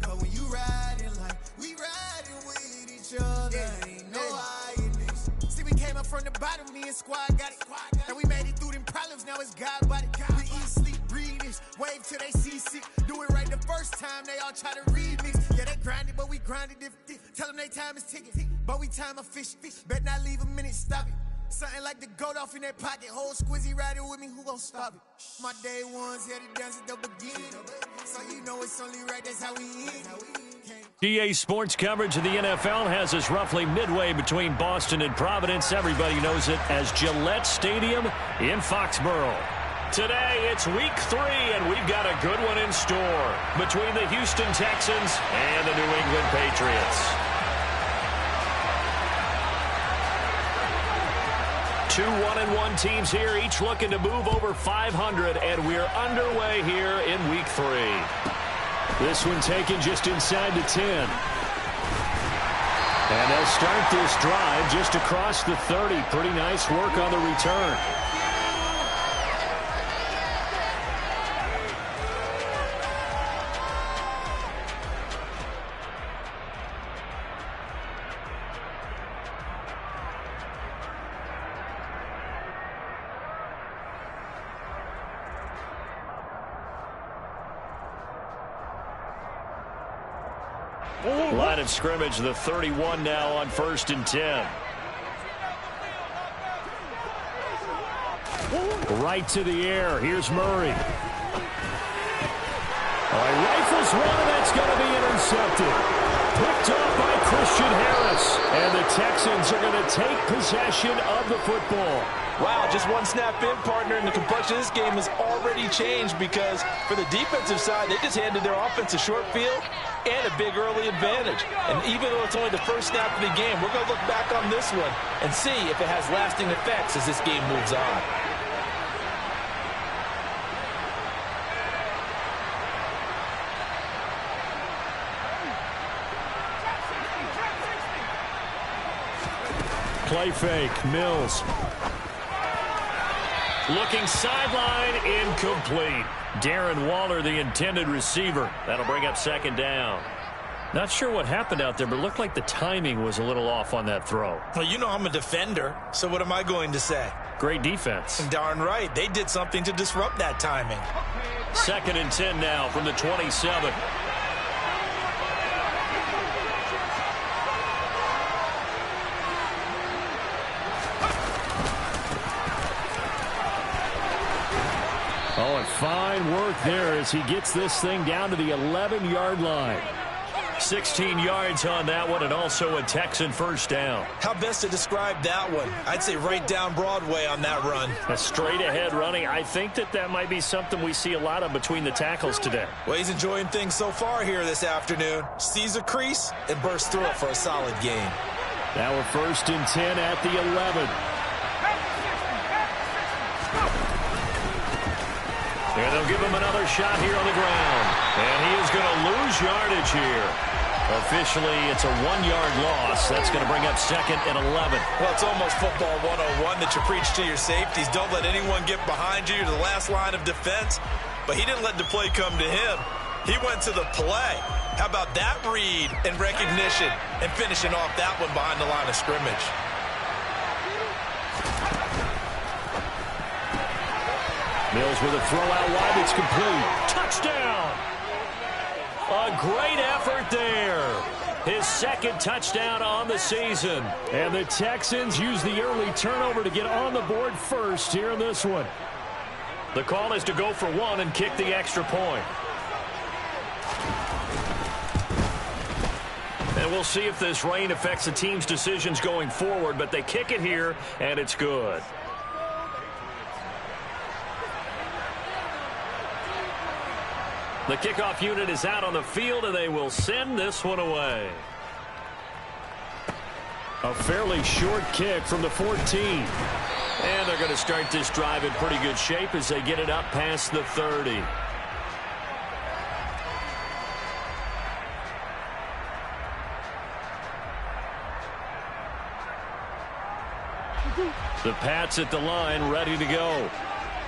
But when you riding like we riding with each other, ain't no hiding this. See, we came up from the bottom, me and squad got it. And we made it through them problems, now it's God body. We eat, sleep, breathe this, wave till they see sick. Do it right the first time, they all try to remix. Yeah, they grinded, but we grinded different. Tell them they time is ticking, but we time a fish. Bet not leave a minute, stop it. Something like the goat off in their pocket. Whole squizzy riding with me, who gon' stop it? My day ones here to dance at the beginning. So you know it's only right, that's how we end. GA Sports coverage of the NFL has us roughly midway between Boston and Providence. Everybody knows it as Gillette Stadium in Foxborough. Today, it's week 3, and we've got a good one in store between the Houston Texans and the New England Patriots. 2 1-1 teams here, each looking to move over 500, and we're underway here in week 3. This one taken just inside the 10. And they'll start this drive just across the 30. Pretty nice work on the return. Line of scrimmage, the 31 now on 1st and 10. Right to the air. Here's Murray. Rifles one, and that's going to be intercepted. Picked off by Christian Harris. And the Texans are going to take possession of the football. Wow, just one snap in, partner, and the complexion of this game has already changed because for the defensive side, they just handed their offense a short field and a big early advantage. And even though it's only the first snap of the game, we're going to look back on this one and see if it has lasting effects as this game moves on. Play fake, Mills. Looking sideline, incomplete. Darren Waller, the intended receiver. That'll bring up 2nd down. Not sure what happened out there, but it looked like the timing was a little off on that throw. Well, you know I'm a defender, so what am I going to say? Great defense. Darn right. They did something to disrupt that timing. 2nd and 10 now from the 27. Oh, and fine work there as he gets this thing down to the 11-yard line. 16 yards on that one, and also a Texan first down. How best to describe that one? I'd say right down Broadway on that run. A straight-ahead running. I think that might be something we see a lot of between the tackles today. Well, he's enjoying things so far here this afternoon. Sees a crease and bursts through it for a solid gain. Now we're 1st and 10 at the 11. And they'll give him another shot here on the ground. And he is going to lose yardage here. Officially, it's a 1-yard loss. That's going to bring up 2nd and 11. Well, it's almost football 101 that you preach to your safeties. Don't let anyone get behind you to the last line of defense. But he didn't let the play come to him. He went to the play. How about that read and recognition and finishing off that one behind the line of scrimmage? Mills with a throw out wide. It's complete. Touchdown! A great effort there. His 2nd touchdown on the season. And the Texans use the early turnover to get on the board first here in this one. The call is to go for 1 and kick the extra point. And we'll see if this rain affects the team's decisions going forward, but they kick it here, and it's good. The kickoff unit is out on the field, and they will send this one away. A fairly short kick from the 14. And they're going to start this drive in pretty good shape as they get it up past the 30. The Pats at the line, ready to go.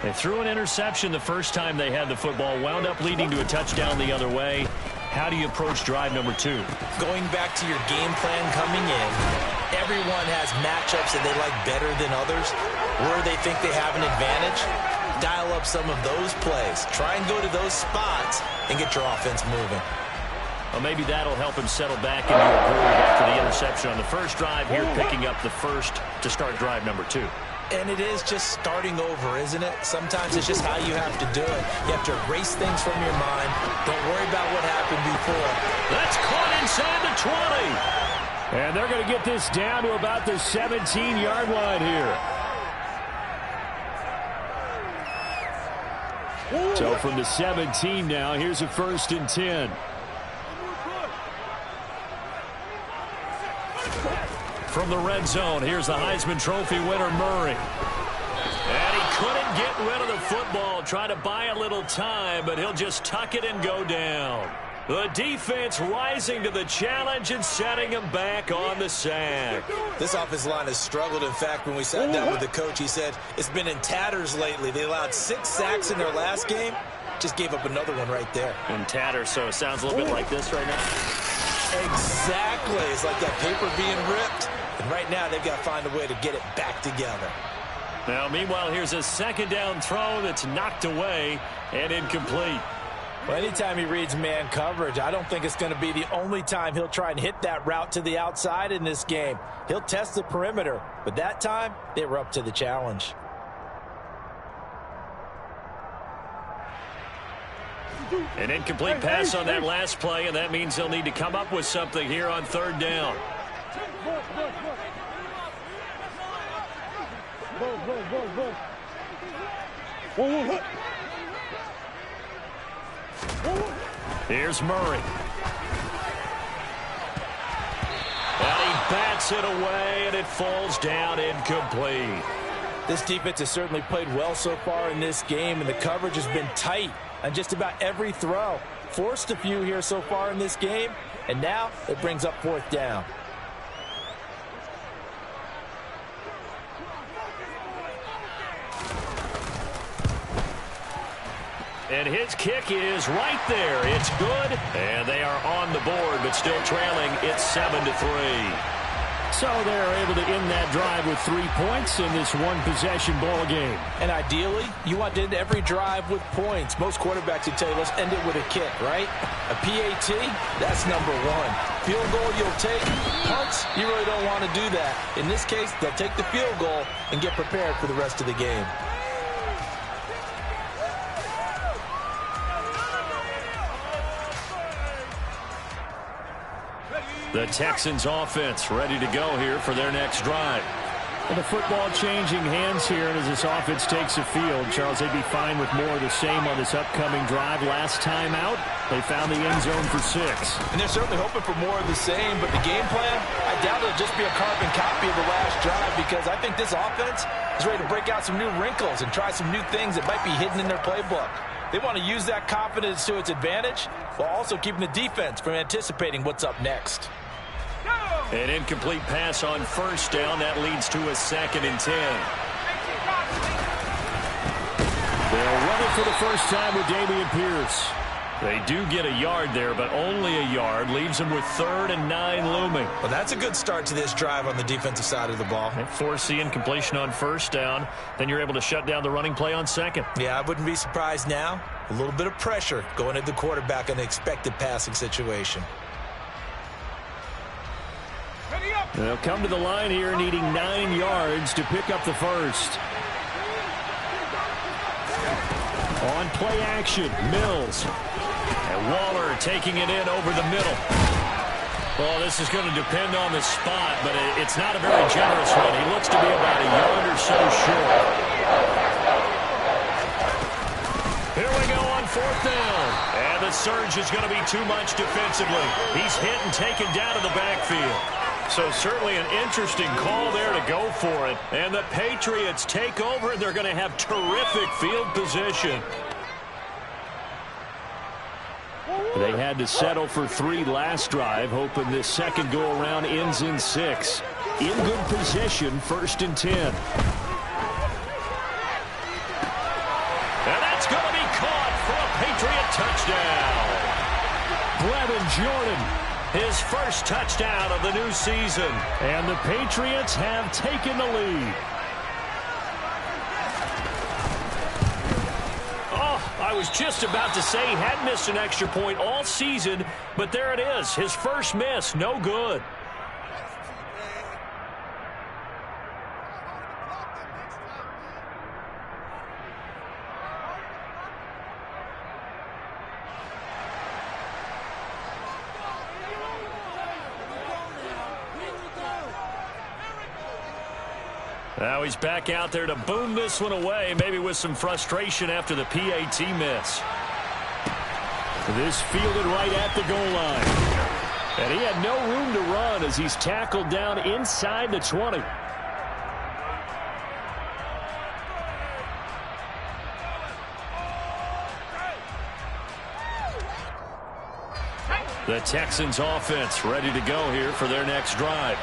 They threw an interception the first time they had the football, wound up leading to a touchdown the other way. How do you approach drive number 2? Going back to your game plan coming in, everyone has matchups that they like better than others, where they think they have an advantage. Dial up some of those plays. Try and go to those spots and get your offense moving. Well, maybe that'll help him settle back into a groove after the interception on the first drive here, picking up the first to start drive number 2. And it is just starting over, isn't it? Sometimes it's just how you have to do it. You have to erase things from your mind. Don't worry about what happened before. That's caught inside the 20. And they're going to get this down to about the 17-yard line here. So from the 17 now, here's a 1st and 10. From the red zone, here's the Heisman Trophy winner, Murray. And he couldn't get rid of the football, trying to buy a little time, but he'll just tuck it and go down. The defense rising to the challenge and setting him back on the sack. This offensive line has struggled. In fact, when we sat down with the coach, he said it's been in tatters lately. They allowed 6 sacks in their last game. Just gave up another one right there. In tatters, so it sounds a little bit like this right now. Exactly. It's like that paper being ripped. And right now, they've got to find a way to get it back together. Now, meanwhile, here's a 2nd down throw that's knocked away and incomplete. Well, anytime he reads man coverage, I don't think it's going to be the only time he'll try and hit that route to the outside in this game. He'll test the perimeter, but that time, they were up to the challenge. An incomplete pass on that last play, and that means they'll need to come up with something here on 3rd down. Here's Murray. And he bats it away, and it falls down incomplete. This defense has certainly played well so far in this game, and the coverage has been tight on just about every throw. Forced a few here so far in this game, and now it brings up 4th down. And his kick is right there. It's good, and they are on the board, but still trailing. It's 7-3. So they're able to end that drive with 3 points in this one-possession ball game. And ideally, you want to end every drive with points. Most quarterbacks would tell you, let's end it with a kick, right? A PAT, that's number 1. Field goal you'll take. Punts, you really don't want to do that. In this case, they'll take the field goal and get prepared for the rest of the game. The Texans offense ready to go here for their next drive. And the football changing hands here, and as this offense takes the field, Charles, they'd be fine with more of the same on this upcoming drive. Last time out, they found the end zone for 6. And they're certainly hoping for more of the same, but the game plan, I doubt it'll just be a carbon copy of the last drive, because I think this offense is ready to break out some new wrinkles and try some new things that might be hidden in their playbook. They want to use that confidence to its advantage while also keeping the defense from anticipating what's up next. An incomplete pass on 1st down. That leads to a 2nd and 10. They'll run it for the first time with Dameon Pierce. They do get a yard there, but only a yard. Leaves them with 3rd and 9 looming. Well, that's a good start to this drive on the defensive side of the ball. They force the incompletion on 1st down. Then you're able to shut down the running play on 2nd. Yeah, I wouldn't be surprised now. A little bit of pressure going at the quarterback in the expected passing situation. They'll come to the line here needing 9 yards to pick up the first. On play action, Mills. And Waller taking it in over the middle. Well, this is going to depend on the spot, but it's not a very generous one. He looks to be about a yard or so short. Here we go on 4th down. And the surge is going to be too much defensively. He's hit and taken down to the backfield. So certainly an interesting call there to go for it. And the Patriots take over, and they're going to have terrific field position. They had to settle for 3 last drive, hoping this second go-around ends in 6. In good position, 1st and 10. And that's going to be caught for a Patriot touchdown. Jordan, his first touchdown of the new season. And the Patriots have taken the lead. I was just about to say he hadn't missed an extra point all season, but there it is. His first miss, no good. Now he's back out there to boom this one away, maybe with some frustration after the PAT miss. This fielded right at the goal line. And he had no room to run as he's tackled down inside the 20. The Texans offense ready to go here for their next drive.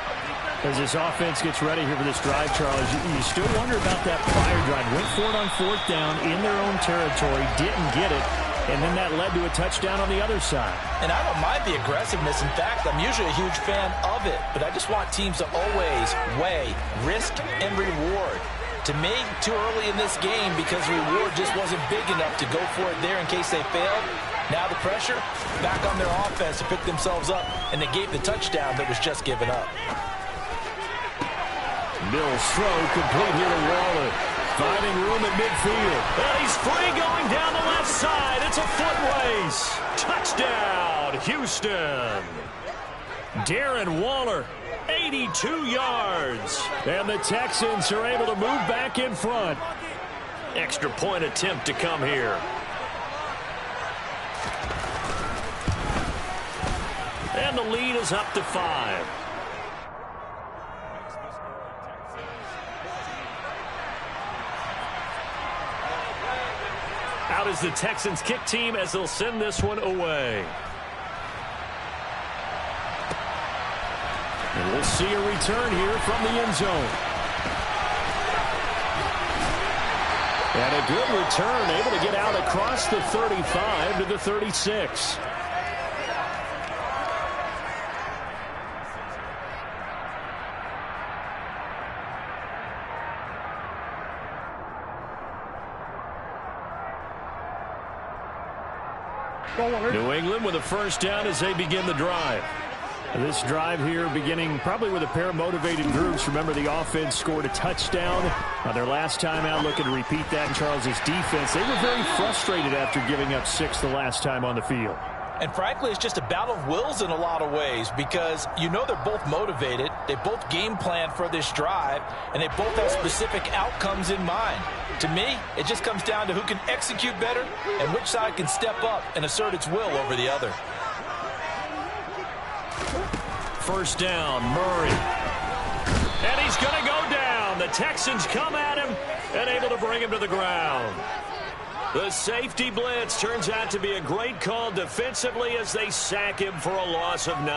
As this offense gets ready here for this drive, Charles, you still wonder about that prior drive. Went for it on 4th down in their own territory, didn't get it, and then that led to a touchdown on the other side. And I don't mind the aggressiveness. In fact, I'm usually a huge fan of it, but I just want teams to always weigh risk and reward. To me, too early in this game because the reward just wasn't big enough to go for it there in case they failed. Now the pressure back on their offense to pick themselves up, and they gave the touchdown that was just given up. Mills throw complete here to Waller. Finding room at midfield. And he's free going down the left side. It's a foot race. Touchdown, Houston. Darren Waller, 82 yards. And the Texans are able to move back in front. Extra point attempt to come here. And the lead is up to 5. Out is the Texans kick team as they'll send this one away. And we'll see a return here from the end zone. And a good return, able to get out across the 35 to the 36. New England with a first down as they begin the drive. This drive here beginning probably with a pair of motivated groups. Remember, the offense scored a touchdown on their last time out. Looking to repeat that in Charles's defense. They were very frustrated after giving up 6 the last time on the field. And frankly, it's just a battle of wills in a lot of ways because you know they're both motivated. They both game plan for this drive, and they both have specific outcomes in mind. To me, it just comes down to who can execute better and which side can step up and assert its will over the other. First down, Murray. And he's going to go down. The Texans come at him and able to bring him to the ground. The safety blitz turns out to be a great call defensively as they sack him for a loss of 9.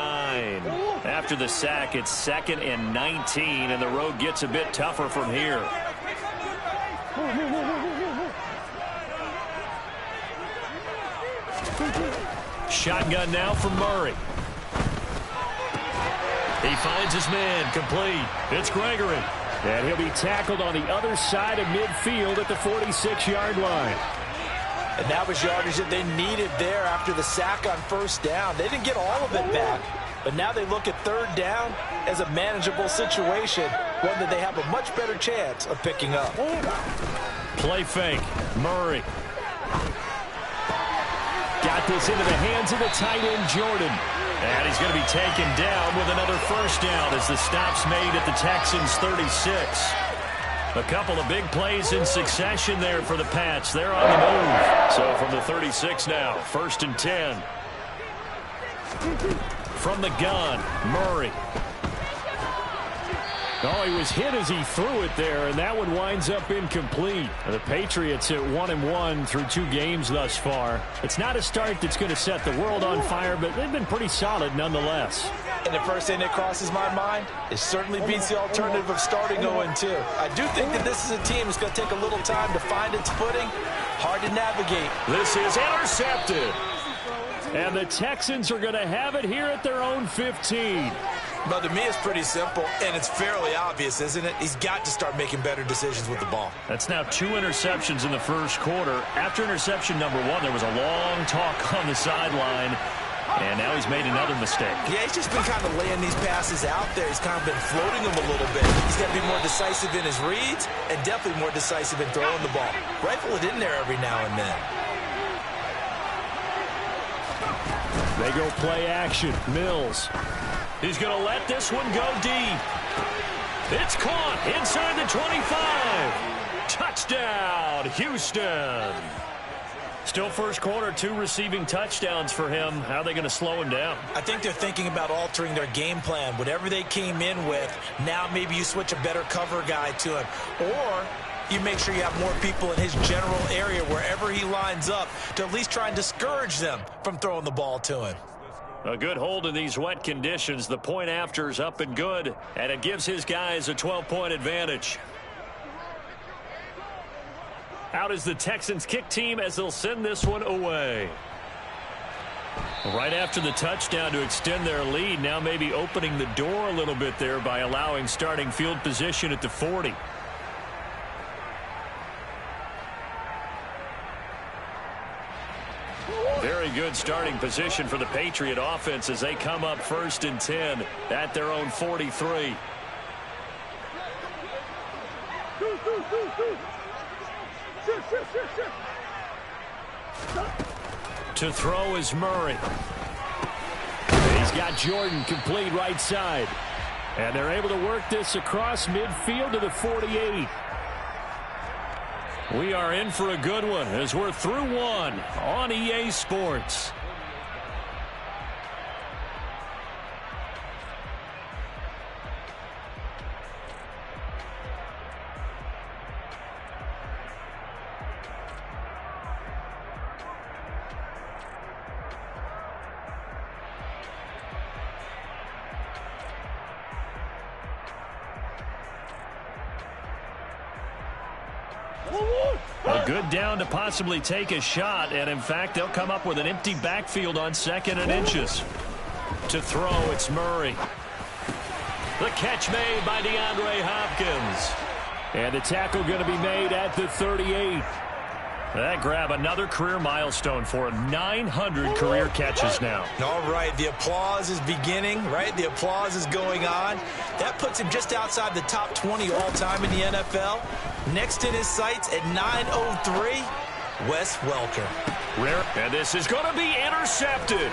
After the sack, it's 2nd and 19, and the road gets a bit tougher from here. Shotgun now from Murray. He finds his man, complete. It's Gregory. And he'll be tackled on the other side of midfield at the 46-yard line. And that was yardage that they needed there after the sack on first down. They didn't get all of it back, but now they look at 3rd down as a manageable situation, one that they have a much better chance of picking up. Play fake, Murray. Got this into the hands of the tight end, Jordan. And he's going to be taken down with another first down as the stop's made at the Texans' 36. A couple of big plays in succession there for the Pats. They're on the move. So from the 36 now, 1st and 10. From the gun, Murray. Oh, he was hit as he threw it there, and that one winds up incomplete. The Patriots at 1-1 through 2 games thus far. It's not a start that's going to set the world on fire, but they've been pretty solid nonetheless. And the first thing that crosses my mind, it certainly beats the alternative of starting 0-2. I do think that this is a team that's going to take a little time to find its footing. Hard to navigate. This is intercepted. And the Texans are going to have it here at their own 15. But to me, it's pretty simple, and it's fairly obvious, isn't it? He's got to start making better decisions with the ball. That's now 2 interceptions in the first quarter. After interception number 1, there was a long talk on the sideline, and now he's made another mistake. Yeah, he's just been kind of laying these passes out there. He's kind of been floating them a little bit. He's got to be more decisive in his reads and definitely more decisive in throwing the ball. Rifle it in there every now and then. They go play action. Mills. He's going to let this one go deep. It's caught inside the 25. Touchdown, Houston. Still first quarter, 2 receiving touchdowns for him. How are they going to slow him down? I think they're thinking about altering their game plan. Whatever they came in with, now maybe you switch a better cover guy to him. Or you make sure you have more people in his general area wherever he lines up to at least try and discourage them from throwing the ball to him. A good hold in these wet conditions. The point after is up and good, and it gives his guys a 12-point advantage. Out is the Texans kick team as they'll send this one away. Right after the touchdown to extend their lead, now maybe opening the door a little bit there by allowing starting field position at the 40. Very good starting position for the Patriot offense as they come up 1st and 10 at their own 43. To throw is Murray. He's got Jordan complete right side. And they're able to work this across midfield to the 48. We are in for a good one as we're through one on EA Sports. A good down to possibly take a shot, and in fact, they'll come up with an empty backfield on 2nd and inches. To throw, it's Murray. The catch made by DeAndre Hopkins. And the tackle going to be made at the 38. That grab another career milestone for him. 900 career catches now. All right, the applause is beginning, right? The applause is going on. That puts him just outside the top 20 all-time in the NFL. Next in his sights at 903, Wes Welker. And this is going to be intercepted.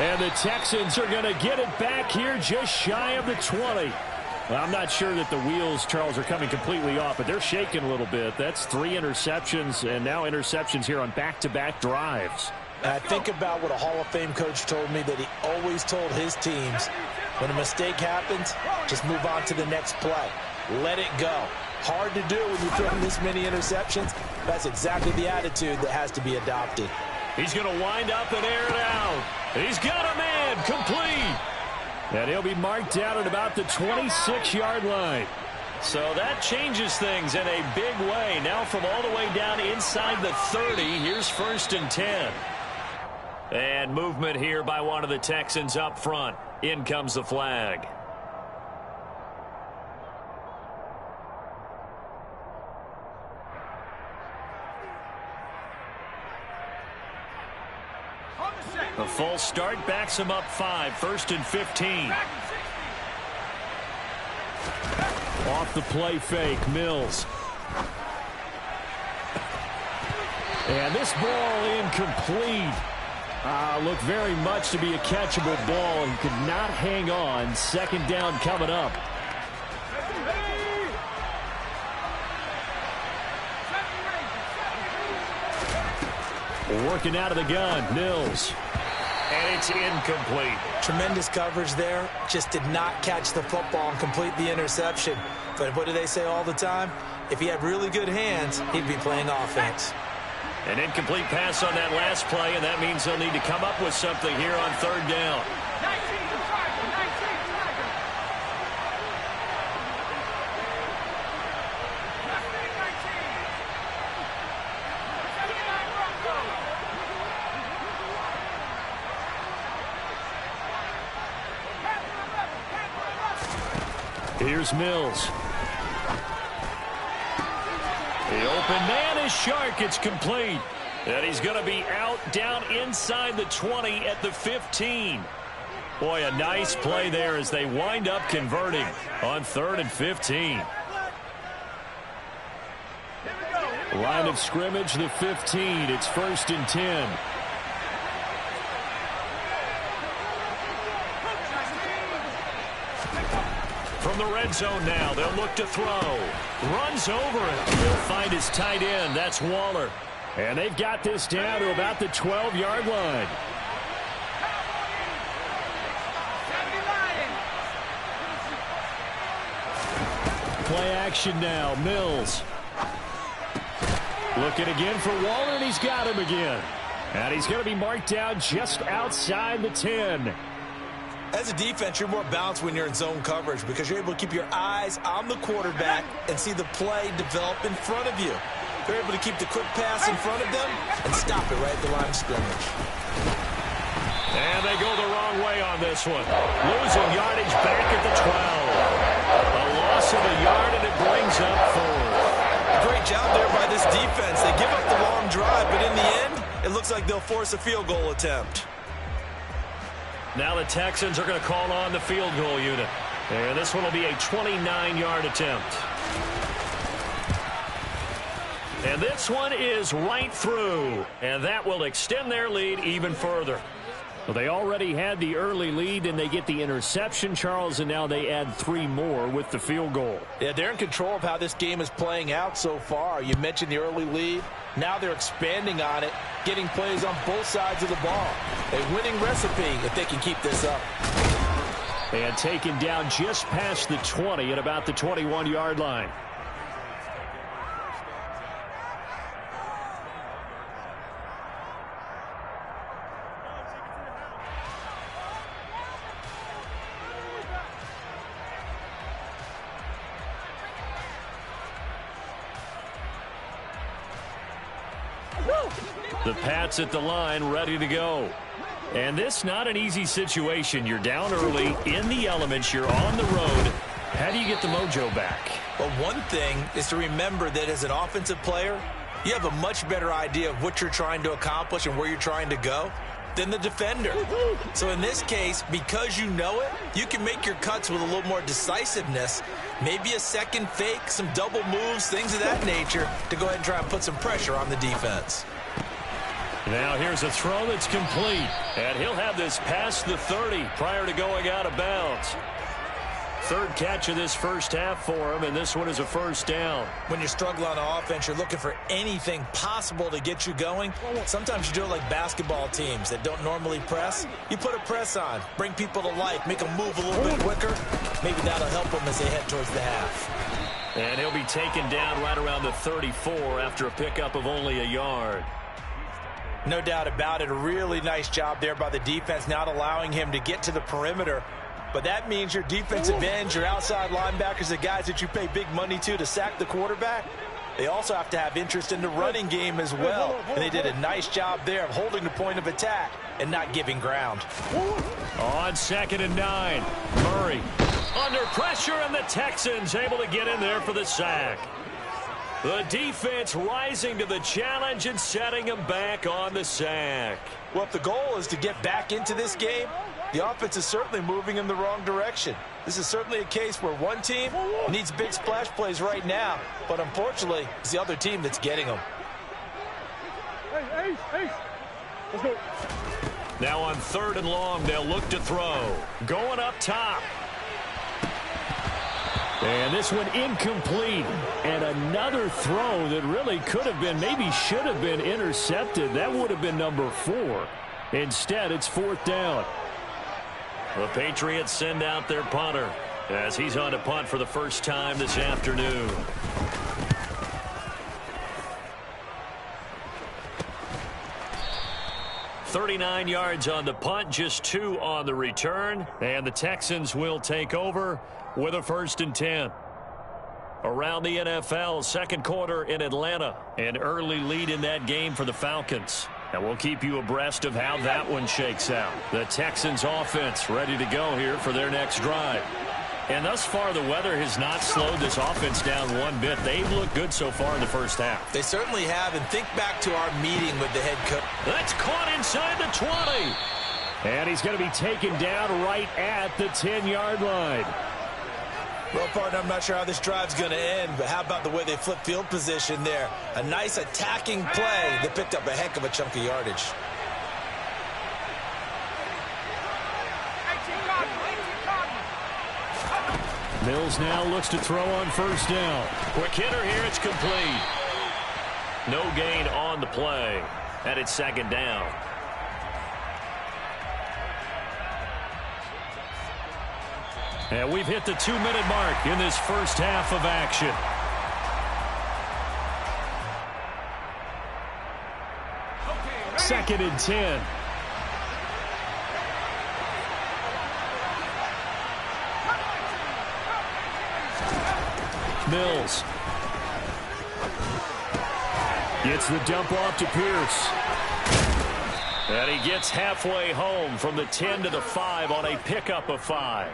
And the Texans are going to get it back here just shy of the 20. Well, I'm not sure that the wheels, Charles, are coming completely off, but they're shaking a little bit. That's 3 interceptions, and now interceptions here on back-to-back drives. And I think about what a Hall of Fame coach told me, that he always told his teams, when a mistake happens, just move on to the next play. Let it go. Hard to do when you're throwing this many interceptions. That's exactly the attitude that has to be adopted. He's going to wind up and air it out. He's got a man complete. And he'll be marked down at about the 26-yard line. So that changes things in a big way. Now from all the way down inside the 30, here's 1st and 10. And movement here by one of the Texans up front. In comes the flag. A full start backs him up 5, 1st and 15. Off the play fake, Mills. And this ball incomplete. Looked very much to be a catchable ball. He could not hang on. 2nd down coming up. Working out of the gun, Mills. And it's incomplete. Tremendous coverage there. Just did not catch the football and complete the interception. But what do they say all the time? If he had really good hands, he'd be playing offense. An incomplete pass on that last play, and that means they'll need to come up with something here on 3rd down. Here's Mills. The open man is Shark. It's complete. And he's going to be out down inside the 20 at the 15. Boy, a nice play there as they wind up converting on 3rd and 15. Line of scrimmage, the 15. It's 1st and 10. From the red zone now, they'll look to throw. Runs over it. He'll find his tight end. That's Waller. And they've got this down to about the 12-yard line. Play action now. Mills. Looking again for Waller, and he's got him again. And he's going to be marked down just outside the 10. As a defense, you're more balanced when you're in zone coverage because you're able to keep your eyes on the quarterback and see the play develop in front of you. They're able to keep the quick pass in front of them and stop it right at the line of scrimmage. And they go the wrong way on this one. Losing yardage back at the 12. A loss of a yard, and it brings up 4. Great job there by this defense. They give up the long drive, but in the end, it looks like they'll force a field goal attempt. Now the Texans are going to call on the field goal unit. And this one will be a 29-yard attempt. And this one is right through. And that will extend their lead even further. Well, they already had the early lead, and they get the interception, Charles, and now they add 3 more with the field goal. Yeah, they're in control of how this game is playing out so far. You mentioned the early lead. Now they're expanding on it, getting plays on both sides of the ball. A winning recipe if they can keep this up. And taken down just past the 20 at about the 21-yard line. The Pats at the line, ready to go. And this not an easy situation. You're down early, in the elements, you're on the road. How do you get the mojo back? Well, one thing is to remember that as an offensive player, you have a much better idea of what you're trying to accomplish and where you're trying to go than the defender. So in this case, because you know it, you can make your cuts with a little more decisiveness, maybe a second fake, some double moves, things of that nature, to go ahead and try and put some pressure on the defense. Now here's a throw that's complete, and he'll have this past the 30 prior to going out of bounds. 3rd catch of this first half for him, and this one is a 1st down. When you struggle on offense, you're looking for anything possible to get you going. Sometimes you do it like basketball teams that don't normally press. You put a press on, bring people to life, make them move a little bit quicker. Maybe that'll help them as they head towards the half. And he'll be taken down right around the 34 after a pickup of only a yard. No doubt about it. A really nice job there by the defense, not allowing him to get to the perimeter. But that means your defensive ends, your outside linebackers, the guys that you pay big money to sack the quarterback, they also have to have interest in the running game as well. And they did a nice job there of holding the point of attack and not giving ground. On 2nd and 9, Murray under pressure, and the Texans able to get in there for the sack. The defense rising to the challenge and setting them back on the sack. Well, if the goal is to get back into this game, the offense is certainly moving in the wrong direction. This is certainly a case where one team needs big splash plays right now, but unfortunately, it's the other team that's getting them. Hey. Let's go. Now on 3rd and long, they'll look to throw. Going up top. And this one incomplete. And another throw that really could have been, maybe should have been intercepted. That would have been number 4. Instead, it's 4th down. The Patriots send out their punter as he's on to punt for the first time this afternoon. .39 yards on the punt, just 2 on the return. And the Texans will take over with a 1st and 10. Around the NFL, second quarter in Atlanta. An early lead in that game for the Falcons. And we'll keep you abreast of how that one shakes out. The Texans offense ready to go here for their next drive. And thus far, the weather has not slowed this offense down one bit. They've looked good so far in the first half. They certainly have, and think back to our meeting with the head coach. That's caught inside the 20. And he's going to be taken down right at the 10-yard line. Well, partner, I'm not sure how this drive's going to end, but how about the way they flip field position there? A nice attacking play that picked up a heck of a chunk of yardage. Mills now looks to throw on first down. Quick hitter here, it's complete. No gain on the play, and it's second down. And we've hit the 2-minute mark in this first half of action. Second and 10. Mills gets the dump off to Pierce. And he gets halfway home from the 10 to the 5 on a pickup of 5.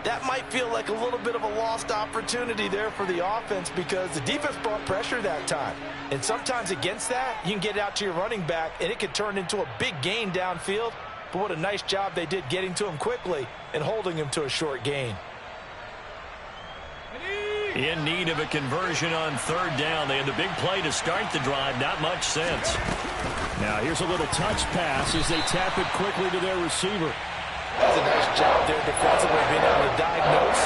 That might feel like a little bit of a lost opportunity there for the offense because the defense brought pressure that time. And sometimes against that, you can get it out to your running back, and it can turn into a big gain downfield. But what a nice job they did getting to him quickly and holding him to a short gain. In need of a conversion on third down. They had the big play to start the drive. Not much sense. Now here's a little touch pass as they tap it quickly to their receiver. That's a nice job there defensively, being able to diagnose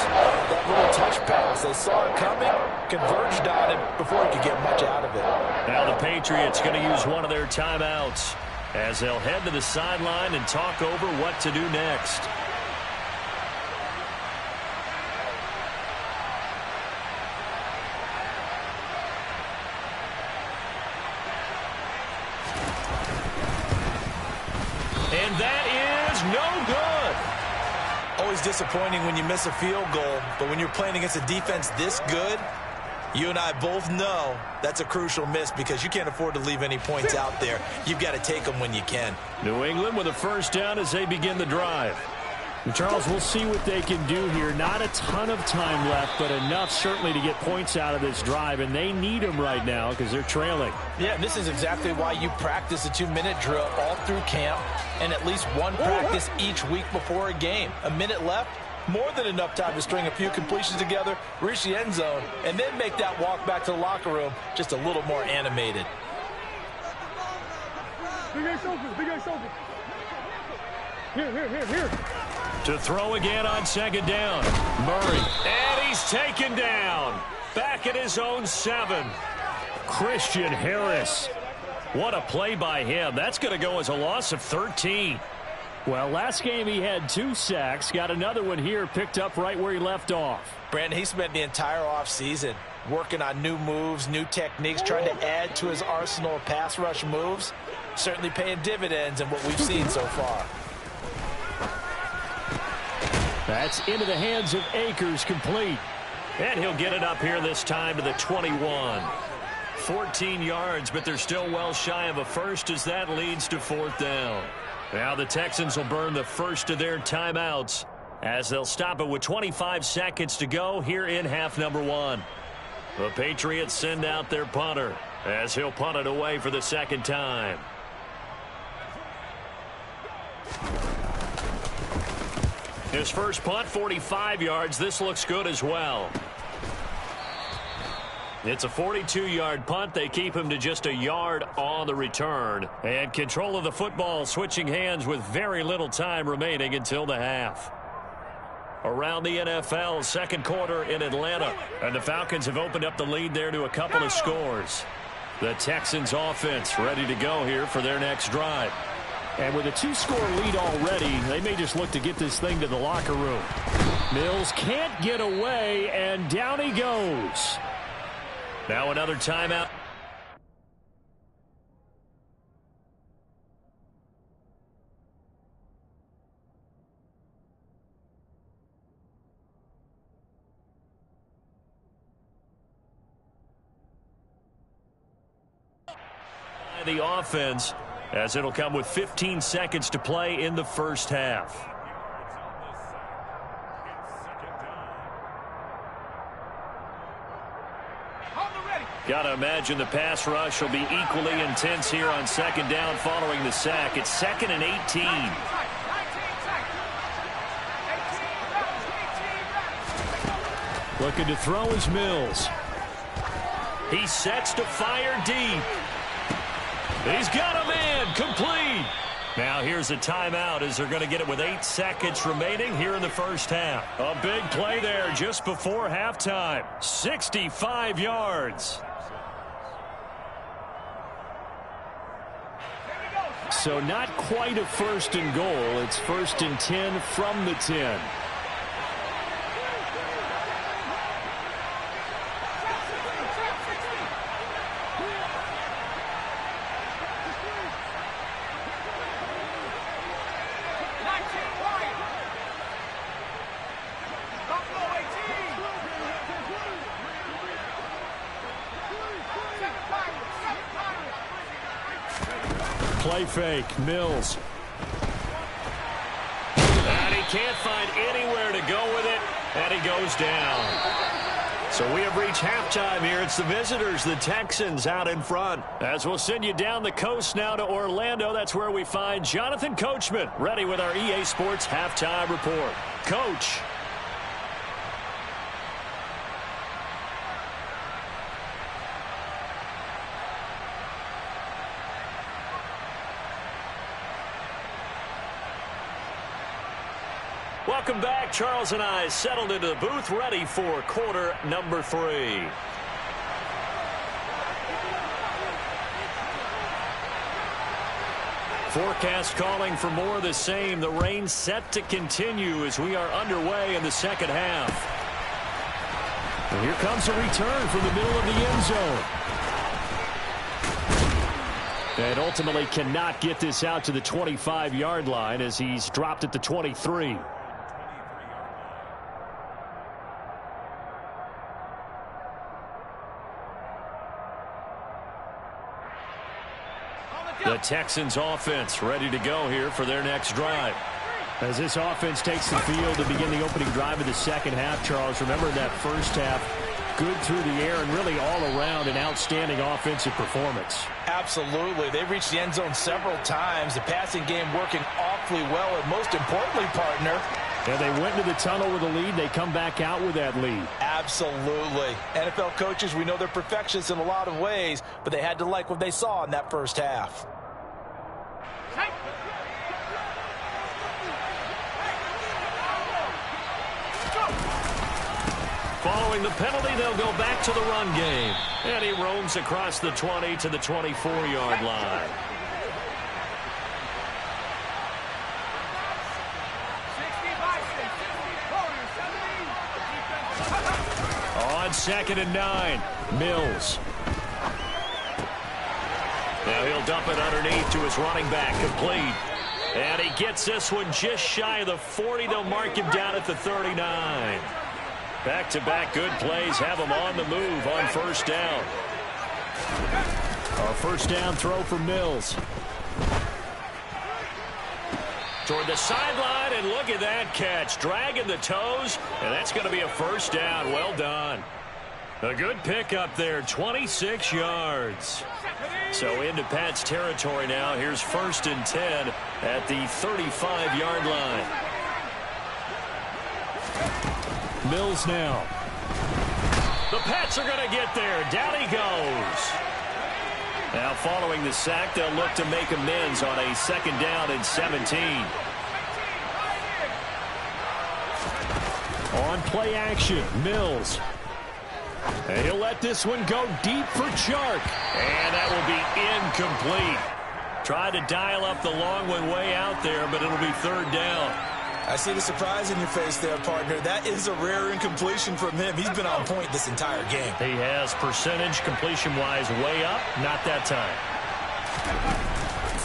that little touch pass. They saw it coming, converged on it before he could get much out of it. Now the Patriots going to use one of their timeouts as they'll head to the sideline and talk over what to do next. And that is no good. Always disappointing when you miss a field goal, but when you're playing against a defense this good, you and I both know that's a crucial miss because you can't afford to leave any points out there. You've got to take them when you can. New England with a first down as they begin the drive. And Charles, we'll see what they can do here. Not a ton of time left, but enough certainly to get points out of this drive, and they need them right now because they're trailing. Yeah, this is exactly why you practice a 2-minute drill all through camp and at least one practice each week before a game. A minute left, more than enough time to string a few completions together, reach the end zone, and then make that walk back to the locker room just a little more animated. Big ass open, big ass open. Here. To throw again on second down. Murray. And he's taken down. Back at his own 7. Christian Harris. What a play by him. That's going to go as a loss of 13. Well, last game he had 2 sacks. Got another one here picked up right where he left off. Brandon, he spent the entire offseason working on new moves, new techniques, trying to add to his arsenal of pass rush moves. Certainly paying dividends in what we've seen so far. That's into the hands of Akers, complete. And he'll get it up here this time to the 21. 14 yards, but they're still well shy of a first as that leads to fourth down. Now the Texans will burn the first of their timeouts as they'll stop it with 25 seconds to go here in half number 1. The Patriots send out their punter as he'll punt it away for the second time. His first punt, 45 yards. This looks good as well. It's a 42-yard punt. They keep him to just a yard on the return. And control of the football switching hands with very little time remaining until the half. Around the NFL, second quarter in Atlanta. And the Falcons have opened up the lead there to a couple of scores. The Texans offense ready to go here for their next drive. And with a 2-score lead already, they may just look to get this thing to the locker room. Mills can't get away, and down he goes. Now another timeout. The offense, as it'll come with 15 seconds to play in the first half. Got to imagine the pass rush will be equally intense here on second down following the sack. It's 2nd and 18. Looking to throw is Mills. He sets to fire deep. He's got a man. Complete. Now here's a timeout as they're going to get it with 8 seconds remaining here in the first half. A big play there just before halftime. 65 yards. So not quite a 1st and goal. It's 1st and 10 from the 10. Play fake. Mills. And he can't find anywhere to go with it. And he goes down. So we have reached halftime here. It's the visitors, the Texans, out in front. As we'll send you down the coast now to Orlando. That's where we find Jonathan Coachman, ready with our EA Sports halftime report. Coach. Welcome back. Charles and I settled into the booth, ready for quarter number 3. Forecast calling for more of the same. The rain set to continue as we are underway in the second half. And here comes a return from the middle of the end zone. And ultimately cannot get this out to the 25-yard line as he's dropped at the 23. The Texans offense ready to go here for their next drive. As this offense takes the field to begin the opening drive of the second half, Charles, remember that first half, good through the air and really all around an outstanding offensive performance. Absolutely. They reached the end zone several times. The passing game working awfully well, and most importantly, partner, yeah, they went into the tunnel with a lead. They come back out with that lead. Absolutely. NFL coaches, we know they're perfectionists in a lot of ways, but they had to like what they saw in that first half. Following the penalty, they'll go back to the run game. And he roams across the 20 to the 24-yard line. On 2nd and 9, Mills. Now he'll dump it underneath to his running back, complete. And he gets this one just shy of the 40. They'll mark him down at the 39. Back-to-back good plays have him on the move on first down. Our first down throw for Mills. Toward the sideline, and look at that catch. Dragging the toes, and that's going to be a first down. Well done. A good pickup there, 26 yards. So into Pat's territory now. Here's 1st and 10 at the 35-yard line. Mills now. The Pats are going to get there. Down he goes. Now following the sack, they'll look to make amends on a 2nd down and 17. On play action, Mills. And he'll let this one go deep for Chark. And that will be incomplete. Tried to dial up the long one way out there, but it'll be 3rd down. I see the surprise in your face there, partner. That is a rare incompletion from him. He's been on point this entire game. He has percentage completion-wise way up. Not that time.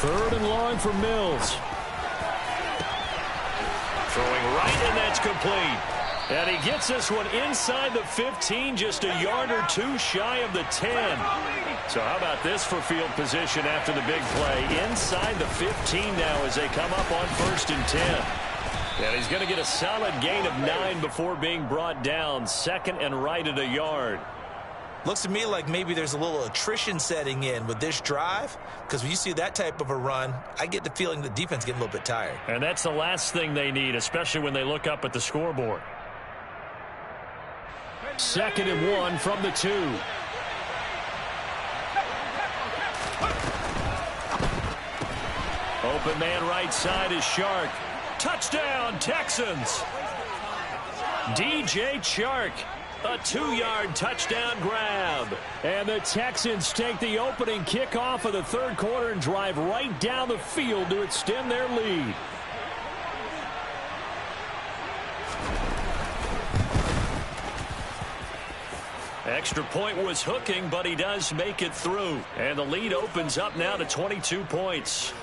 3rd and long for Mills. Throwing right, and that's complete. And he gets this one inside the 15, just a yard or two shy of the 10. So how about this for field position after the big play? Inside the 15 now as they come up on 1st and 10. And he's going to get a solid gain of 9 before being brought down. 2nd and right at a yard. Looks to me like maybe there's a little attrition setting in with this drive, because when you see that type of a run, I get the feeling the defense getting a little bit tired. And that's the last thing they need, especially when they look up at the scoreboard. 2nd and 1 from the 2. Open man right side is Chark. Touchdown, Texans. DJ Chark. A 2-yard touchdown grab. And the Texans take the opening kickoff of the 3rd quarter and drive right down the field to extend their lead. Extra point was hooking, but he does make it through. And the lead opens up now to 22 points.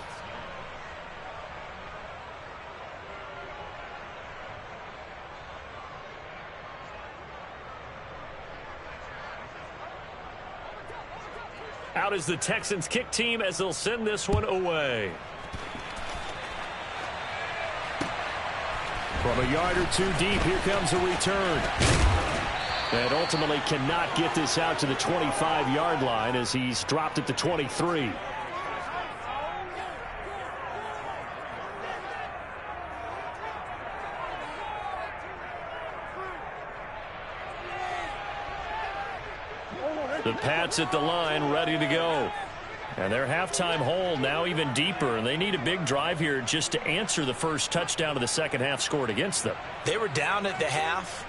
Out is the Texans kick team as they'll send this one away. From a yard or 2 deep, here comes a return. And ultimately cannot get this out to the 25-yard line as he's dropped at the 23. The Pats at the line ready to go. And their halftime hole now even deeper, and they need a big drive here just to answer the first touchdown of the second half scored against them. They were down at the half.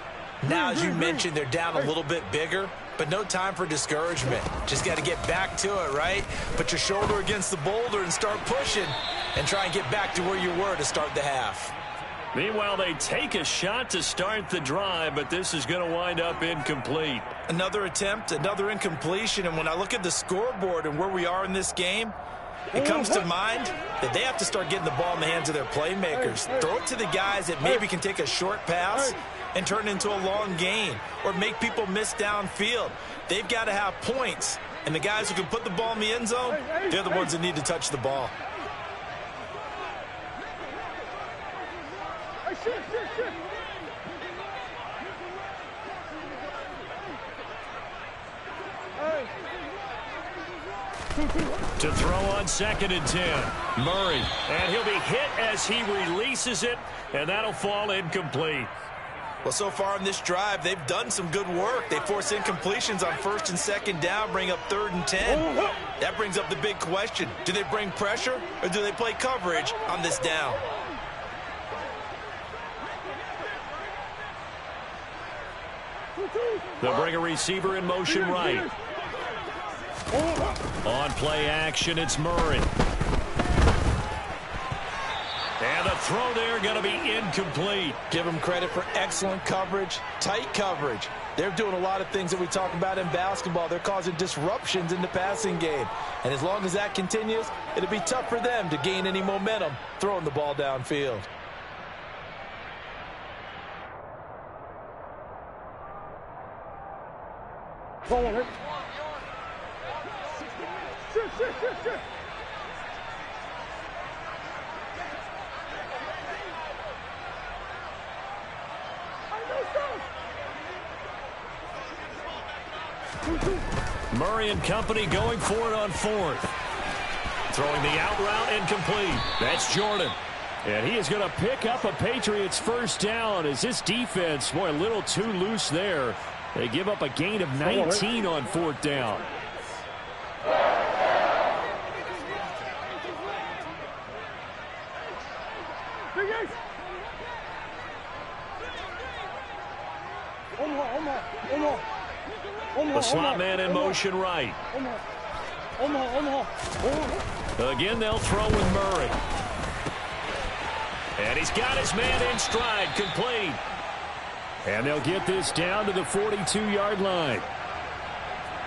Now, as you mentioned, they're down a little bit bigger, but no time for discouragement. Just got to get back to it, right? Put your shoulder against the boulder and start pushing and try and get back to where you were to start the half. Meanwhile, they take a shot to start the drive, but this is going to wind up incomplete. Another attempt, another incompletion, and when I look at the scoreboard and where we are in this game, it comes to mind that they have to start getting the ball in the hands of their playmakers. Throw it to the guys that maybe can take a short pass and turn it into a long gain or make people miss downfield. They've got to have points, and the guys who can put the ball in the end zone, they're the ones that need to touch the ball. To throw on 2nd and 10. Murray. And he'll be hit as he releases it, and that'll fall incomplete. Well, so far in this drive, they've done some good work. They force incompletions on 1st and 2nd down, bring up 3rd and 10. That brings up the big question. Do they bring pressure, or do they play coverage on this down? They'll bring a receiver in motion right. On play action, it's Murray. And the throw there going to be incomplete. Give them credit for excellent coverage, tight coverage. They're doing a lot of things that we talk about in basketball. They're causing disruptions in the passing game. And as long as that continues, it'll be tough for them to gain any momentum throwing the ball downfield. Shit. Murray and company going for it on 4th. Throwing the out route incomplete. That's Jordan. And he is going to pick up a Patriots first down as this defense, boy, a little too loose there. They give up a gain of 19 on 4th down. The slot man in motion right. Again, they'll throw with Murray. And he's got his man in stride, complete. And they'll get this down to the 42-yard line.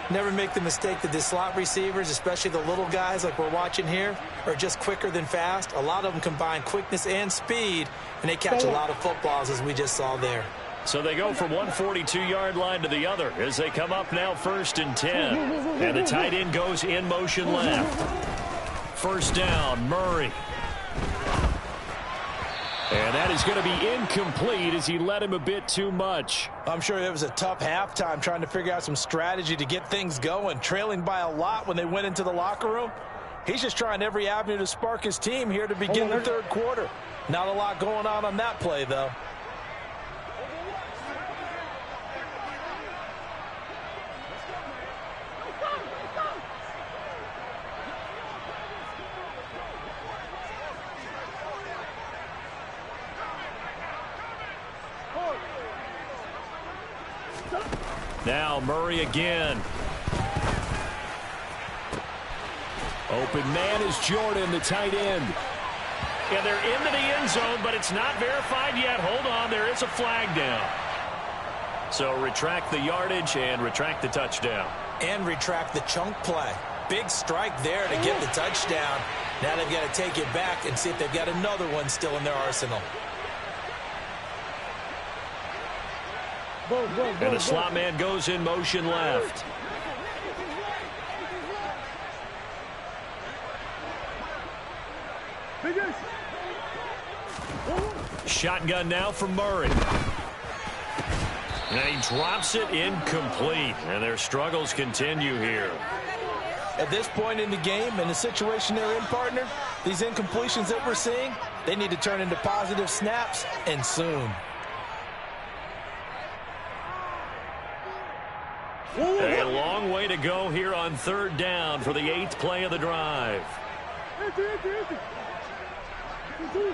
Never make the mistake that the slot receivers, especially the little guys like we're watching here, are just quicker than fast. A lot of them combine quickness and speed, and they catch a lot of footballs, as we just saw there. So they go from one 42-yard line to the other as they come up now 1st and 10. And the tight end goes in motion left. First down, Murray. And that is going to be incomplete as he led him a bit too much. I'm sure it was a tough halftime trying to figure out some strategy to get things going, trailing by a lot when they went into the locker room. He's just trying every avenue to spark his team here to begin the third quarter. Not a lot going on that play, though. Now Murray again. Open man is Jordan, the tight end. And they're into the end zone, but it's not verified yet. Hold on, there is a flag down. So retract the yardage and retract the touchdown. And retract the chunk play. Big strike there to get the touchdown. Now they've got to take it back and see if they've got another one still in their arsenal. And the slot man goes in motion left. Shotgun now from Murray. And he drops it incomplete. And their struggles continue here. At this point in the game, in the situation they're in, partner, these incompletions that we're seeing, they need to turn into positive snaps, and soon. A long way to go here on third down for the 8th play of the drive.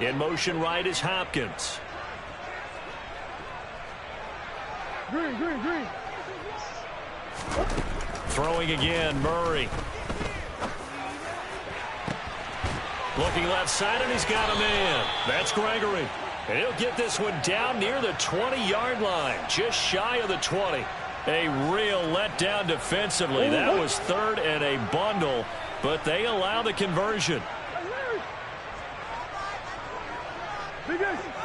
In motion right is Hopkins. Green. Throwing again, Murray. Looking left side, and he's got a man. That's Gregory. And he'll get this one down near the 20-yard line, just shy of the 20. A real letdown defensively. That was third and a bundle, but they allow the conversion.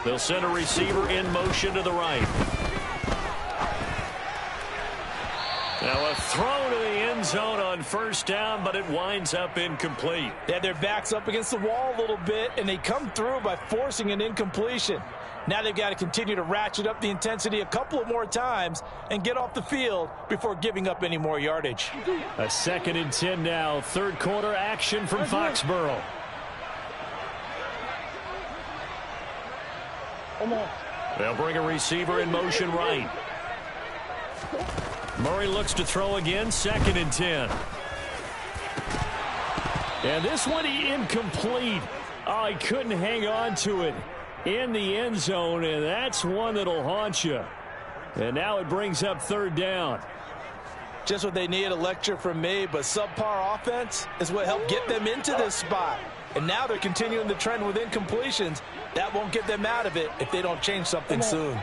They'll send a receiver in motion to the right. Now a throw to the end zone on first down, but it winds up incomplete. They had their backs up against the wall a little bit, and they come through by forcing an incompletion. Now they've got to continue to ratchet up the intensity a couple of more times and get off the field before giving up any more yardage. A 2nd and 10 now. Third quarter action from Foxborough. They'll bring a receiver in motion right. Murray looks to throw again. 2nd and 10. And this one incomplete. Oh, he couldn't hang on to it in the end zone, and that's one that'll haunt you. And now it brings up third down. Just what they need, a lecture from me, but subpar offense is what helped get them into this spot. And now they're continuing the trend with incompletions. That won't get them out of it if they don't change something soon.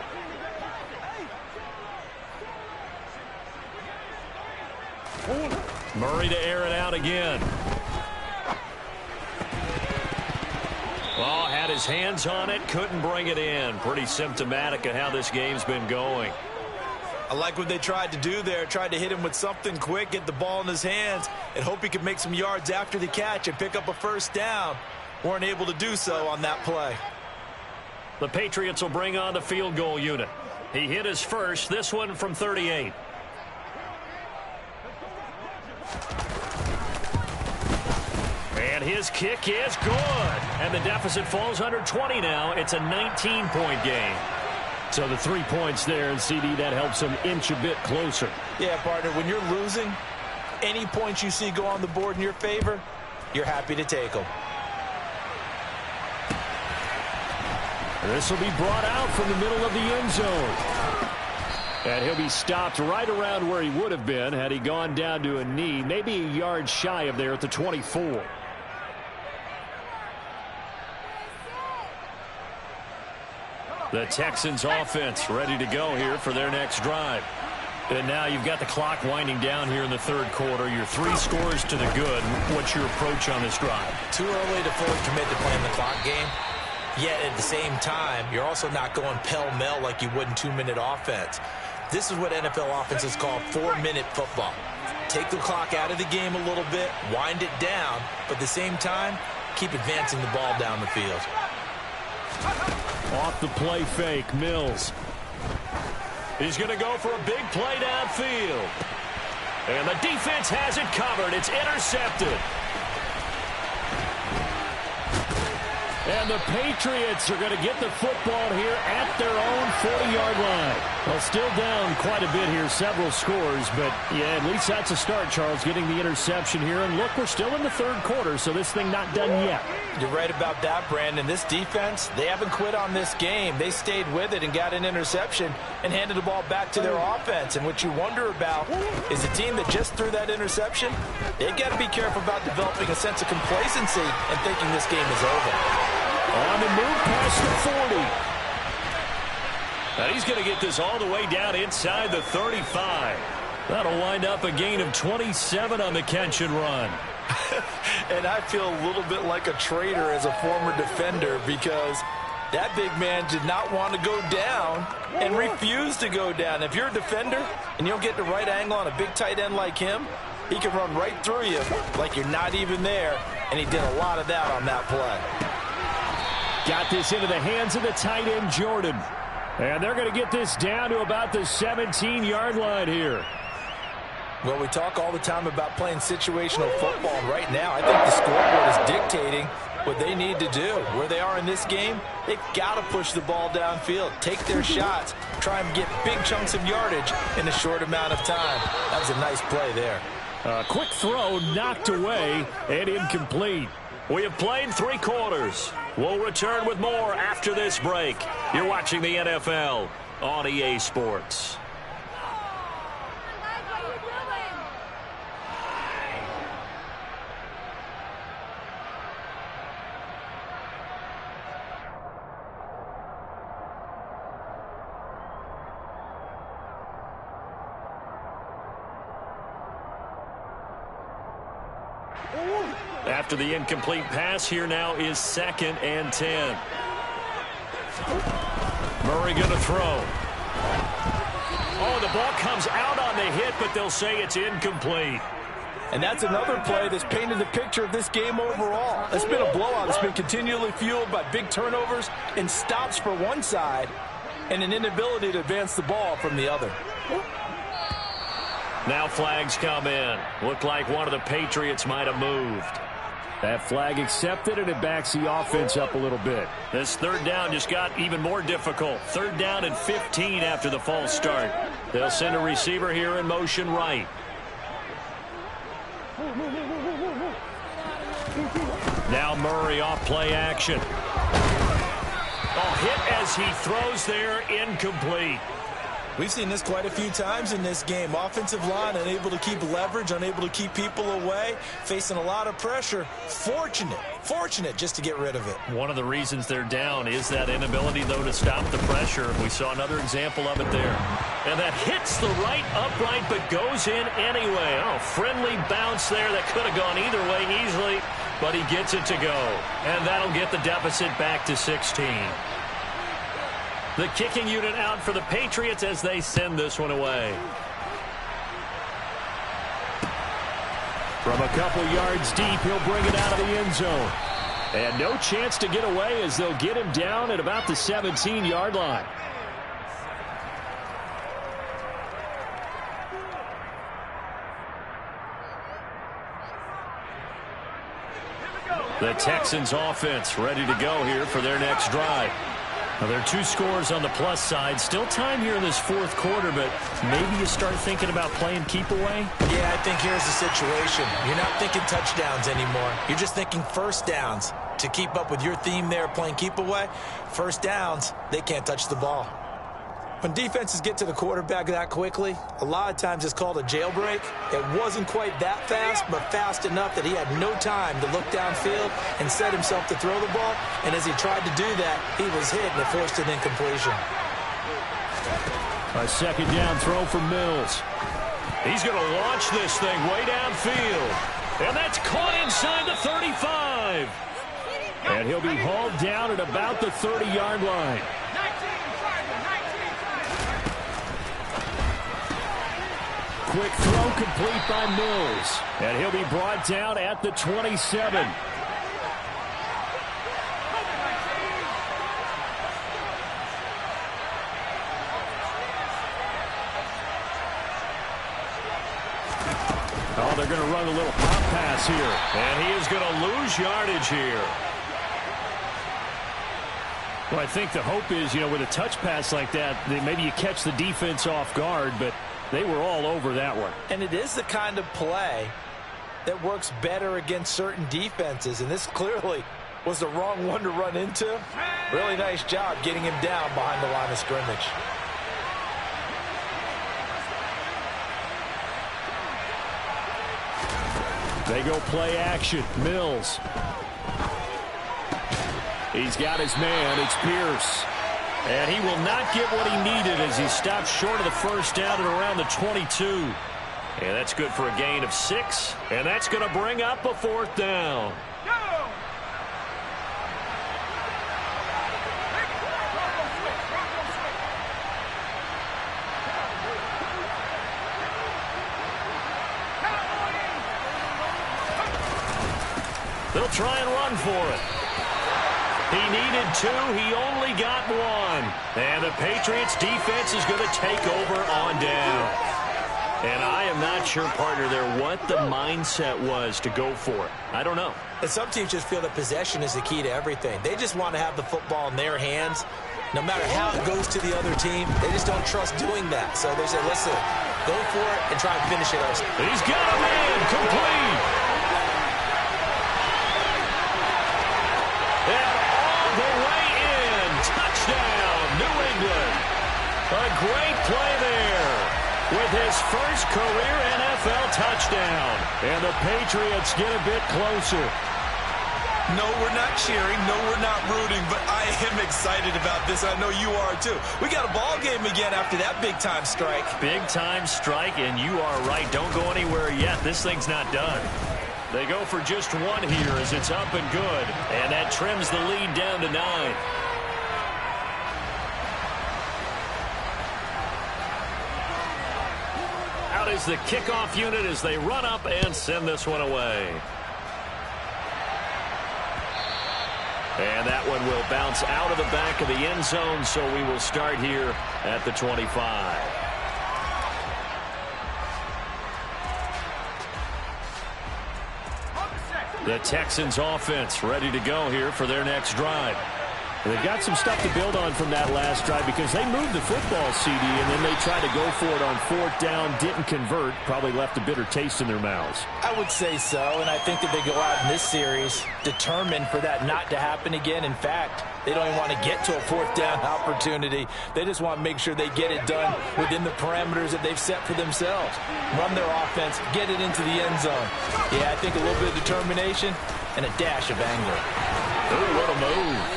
Murray to air it out again. Well, had his hands on it, couldn't bring it in. Pretty symptomatic of how this game's been going. I like what they tried to do there. Tried to hit him with something quick, get the ball in his hands, and hope he could make some yards after the catch and pick up a first down. Weren't able to do so on that play. The Patriots will bring on the field goal unit. He hit his first, this one from 38. And his kick is good. And the deficit falls under 20 now. It's a 19-point game. So the 3 points there, and CD, that helps them inch a bit closer. Yeah, partner, when you're losing, any points you see go on the board in your favor, you're happy to take them. This will be brought out from the middle of the end zone. And he'll be stopped right around where he would have been had he gone down to a knee, maybe a yard shy of there at the 24. The Texans offense ready to go here for their next drive. And now you've got the clock winding down here in the third quarter. Your 3 scores to the good. What's your approach on this drive? Too early to fully commit to playing the clock game. Yet at the same time, you're also not going pell-mell like you would in 2-minute offense. This is what NFL offenses call 4-minute football. Take the clock out of the game a little bit, wind it down, but at the same time, keep advancing the ball down the field. Off the play fake, Mills. He's going to go for a big play downfield. And the defense has it covered. It's intercepted. And the Patriots are going to get the football here at their own 40-yard line. Well, still down quite a bit here, several scores. But, yeah, at least that's a start, Charles, getting the interception here. And, look, we're still in the third quarter, so this thing not done yet. You're right about that, Brandon. This defense, they haven't quit on this game. They stayed with it and got an interception and handed the ball back to their offense. And what you wonder about is the team that just threw that interception, they've got to be careful about developing a sense of complacency and thinking this game is over. On the move past the 40. And he's going to get this all the way down inside the 35. That'll wind up a gain of 27 on the catch and run. And I feel a little bit like a traitor as a former defender because that big man did not want to go down and refused to go down. If you're a defender and you don't get the right angle on a big tight end like him, he can run right through you like you're not even there. And he did a lot of that on that play. Got this into the hands of the tight end, Jordan. And they're going to get this down to about the 17-yard line here. Well, we talk all the time about playing situational football. And right now, I think the scoreboard is dictating what they need to do. Where they are in this game, they've got to push the ball downfield, take their shots, try and get big chunks of yardage in a short amount of time. That was a nice play there. A quick throw knocked away and incomplete. We have played 3 quarters. We'll return with more after this break. You're watching the NFL on EA Sports. After the incomplete pass, here now is 2nd and 10. Murray going to throw. Oh, the ball comes out on the hit, but they'll say it's incomplete. And that's another play that's painted the picture of this game overall. It's been a blowout. It's been continually fueled by big turnovers and stops for one side and an inability to advance the ball from the other. Now flags come in. Looked like one of the Patriots might have moved. That flag accepted, and it backs the offense up a little bit. This third down just got even more difficult. 3rd down and 15 after the false start. They'll send a receiver here in motion right. Now Murray off play action. Oh, hit as he throws there, incomplete. We've seen this quite a few times in this game. Offensive line unable to keep leverage, unable to keep people away, facing a lot of pressure. Fortunate just to get rid of it. One of the reasons they're down is that inability, though, to stop the pressure. We saw another example of it there. And that hits the right upright but goes in anyway. Oh, friendly bounce there that could have gone either way easily, but he gets it to go. And that'll get the deficit back to 16. The kicking unit out for the Patriots as they send this one away. From a couple yards deep, he'll bring it out of the end zone. And no chance to get away as they'll get him down at about the 17-yard line. The Texans offense ready to go here for their next drive. Now, there are 2 scores on the plus side. Still time here in this 4th quarter, but maybe you start thinking about playing keep away? Yeah, I think here's the situation. You're not thinking touchdowns anymore. You're just thinking first downs. To keep up with your theme there, playing keep away, first downs, they can't touch the ball. When defenses get to the quarterback that quickly, a lot of times it's called a jailbreak. It wasn't quite that fast, but fast enough that he had no time to look downfield and set himself to throw the ball. And as he tried to do that, he was hit and it forced an incompletion. A 2nd down throw for Mills. He's going to launch this thing way downfield. And that's caught inside the 35. And he'll be hauled down at about the 30-yard line. Quick throw complete by Mills. And he'll be brought down at the 27. they're going to run a little pop pass here. And he is going to lose yardage here. Well, I think the hope is, with a touch pass like that, maybe you catch the defense off guard, but they were all over that one. And it is the kind of play that works better against certain defenses, and this clearly was the wrong one to run into. Really nice job getting him down behind the line of scrimmage. They go play action. Mills. He's got his man. It's Pierce. And he will not get what he needed as he stopped short of the first down at around the 22. And that's good for a gain of 6. And that's going to bring up a 4th down. They'll try and run for it. He needed 2. He only got 1. And the Patriots defense is going to take over on down. And I am not sure, partner, there what the mindset was to go for it. I don't know. And some teams just feel that possession is the key to everything. They just want to have the football in their hands. No matter how it goes to the other team, they just don't trust doing that. So they say, listen, go for it and try and finish it ourselves. He's got a man complete. A great play there with his first career NFL touchdown. And the Patriots get a bit closer. No, we're not cheering. No, we're not rooting. But I am excited about this. I know you are, too. We got a ball game again after that big-time strike. Big-time strike, and you are right. Don't go anywhere yet. This thing's not done. They go for just 1 here as it's up and good. And that trims the lead down to 9. Is the kickoff unit as they run up and send this one away. And that one will bounce out of the back of the end zone, so we will start here at the 25. The Texans offense ready to go here for their next drive. They've got some stuff to build on from that last drive because they moved the football, CD, and then they tried to go for it on 4th down, didn't convert, probably left a bitter taste in their mouths. I would say so, and I think that they go out in this series determined for that not to happen again. In fact, they don't even want to get to a 4th down opportunity. They just want to make sure they get it done within the parameters that they've set for themselves. Run their offense, get it into the end zone. Yeah, I think a little bit of determination and a dash of anger. Ooh, what a move.